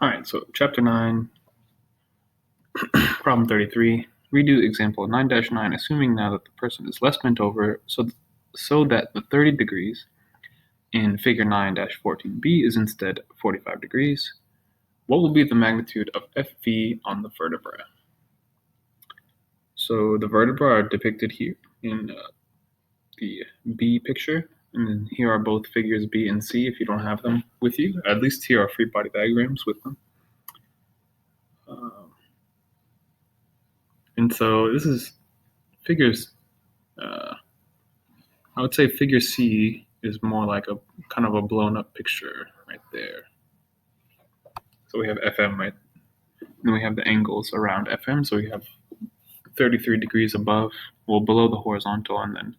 All right, so chapter 9, problem 33. Redo example 9-9, assuming now that the person is less bent over so that the 30 degrees in figure 9-14b is instead 45 degrees. What will be the magnitude of FV on the vertebra? So the vertebra are depicted here in the B picture, and then here are both figures B and C if you don't have them with you. At least here are free body diagrams with them. And so this is figures, I would say figure C is more like a kind of a blown up picture right there. So we have FM, right? Then we have the angles around FM. So we have 33 degrees above, well, below the horizontal, and then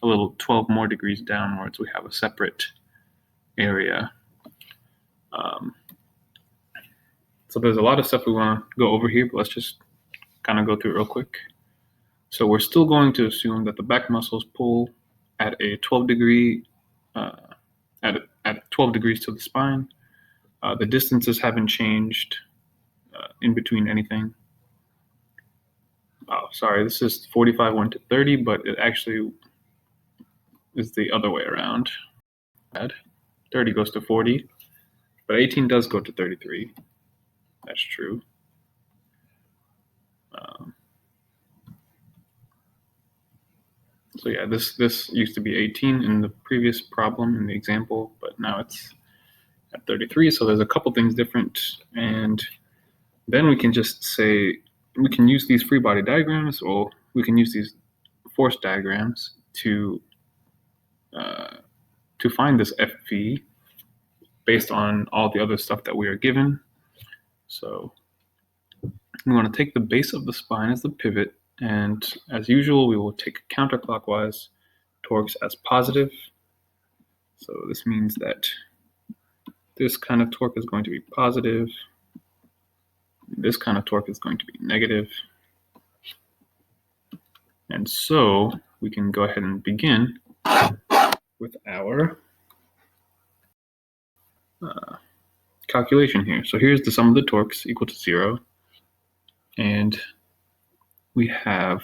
a little 12 more degrees downwards, we have a separate area. So there's a lot of stuff we want to go over here, but let's just kind of go through it real quick. So we're still going to assume that the back muscles pull at a 12 degree, at 12 degrees to the spine. The distances haven't changed in between anything. Oh, sorry, this is 45 went to 30, but it actually is the other way around. 30 goes to 40, but 18 does go to 33. That's true. So yeah, this used to be 18 in the previous problem in the example, but now it's at 33. So there's a couple things different, and then we can just say we can use these free body diagrams, or we can use these force diagrams to find this FV based on all the other stuff that we are given. So we want to take the base of the spine as the pivot, and as usual, we will take counterclockwise torques as positive. So this means that this kind of torque is going to be positive. This kind of torque is going to be negative. And so we can go ahead and begin with our calculation here. So here's the sum of the torques equal to 0. And we have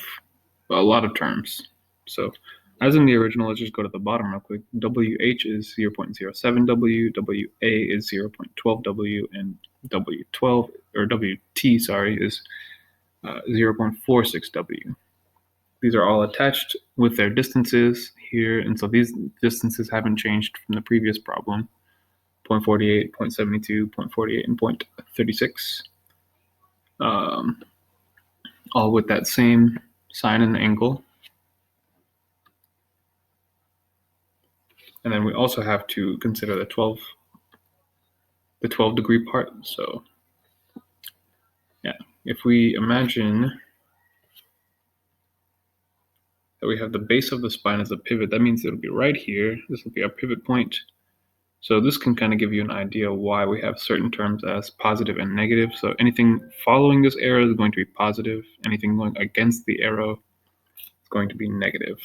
a lot of terms. So as in the original, let's just go to the bottom real quick. WH is 0.07W, WA is 0.12W, and W12 or WT, sorry, is 0.46W. These are all attached with their distances here, and so these distances haven't changed from the previous problem. 0.48, 0.72, 0.48, and 0.36. All with that same sine and angle. And then we also have to consider the 12 degree part. So yeah, if we imagine that we have the base of the spine as a pivot, that means it'll be right here. This will be our pivot point. So this can kind of give you an idea why we have certain terms as positive and negative. So anything following this arrow is going to be positive. Anything going against the arrow is going to be negative.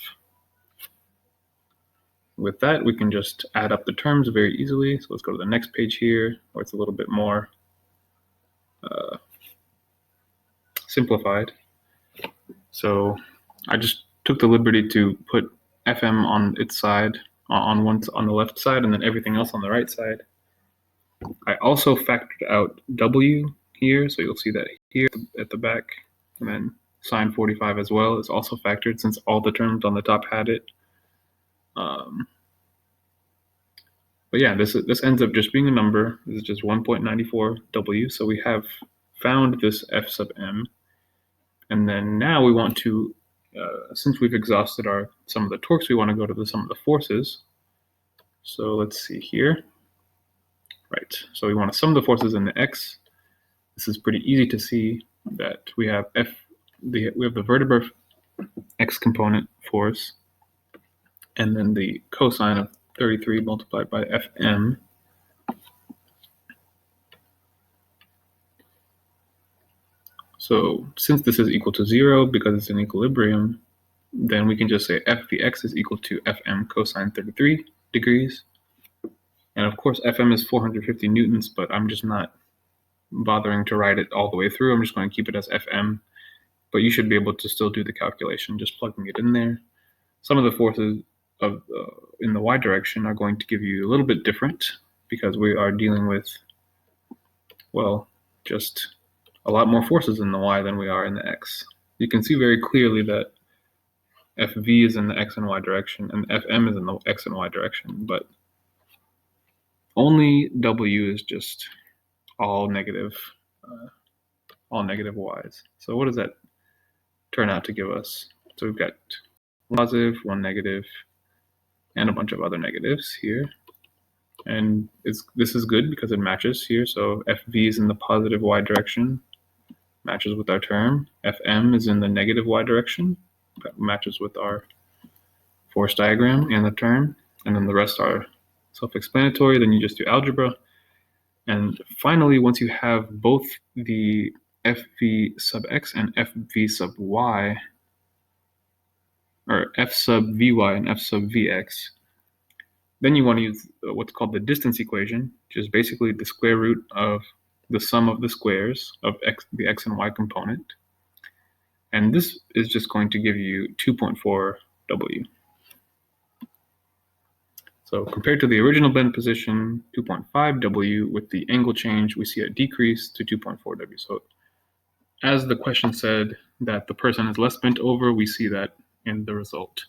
With that, we can just add up the terms very easily. So let's go to the next page here, where it's a little bit more simplified. So I just took the liberty to put FM on its side, on the left side, and then everything else on the right side. I also factored out W here, so you'll see that here at the back, and then sine 45 as well is also factored since all the terms on the top had it. But yeah, this ends up just being a number. This is just 1.94 W. So we have found this F sub M. And then now we want to, since we've exhausted our sum of the torques, we want to go to the sum of the forces. So let's see here. Right, so we want to sum the forces in the X. This is pretty easy to see that we have we have the vertebra X component force, and then the cosine of 33 multiplied by Fm. So since this is equal to 0 because it's in equilibrium, then we can just say Fvx is equal to Fm cosine 33 degrees. And of course, Fm is 450 newtons, but I'm just not bothering to write it all the way through. I'm just going to keep it as FM, but you should be able to still do the calculation, just plugging it in there. Some of the forces in the y direction are going to give you a little bit different because we are dealing with, well, just a lot more forces in the y than we are in the x. You can see very clearly that FV is in the x and y direction and FM is in the x and y direction, but only W is just all negative y's. So what does that turn out to give us? So we've got one positive, one negative, and a bunch of other negatives here. And this is good because it matches here. So FV is in the positive y direction, matches with our term. FM is in the negative y direction, that matches with our force diagram and the term. And then the rest are self-explanatory. Then you just do algebra. And finally, once you have both the FV sub x and FV sub y, or F sub Vy and F sub Vx, then you want to use what's called the distance equation, which is basically the square root of the sum of the squares of the x and y component. And this is just going to give you 2.4 W. So compared to the original bend position, 2.5 W, with the angle change, we see a decrease to 2.4 W. So as the question said that the person is less bent over, we see that in the result.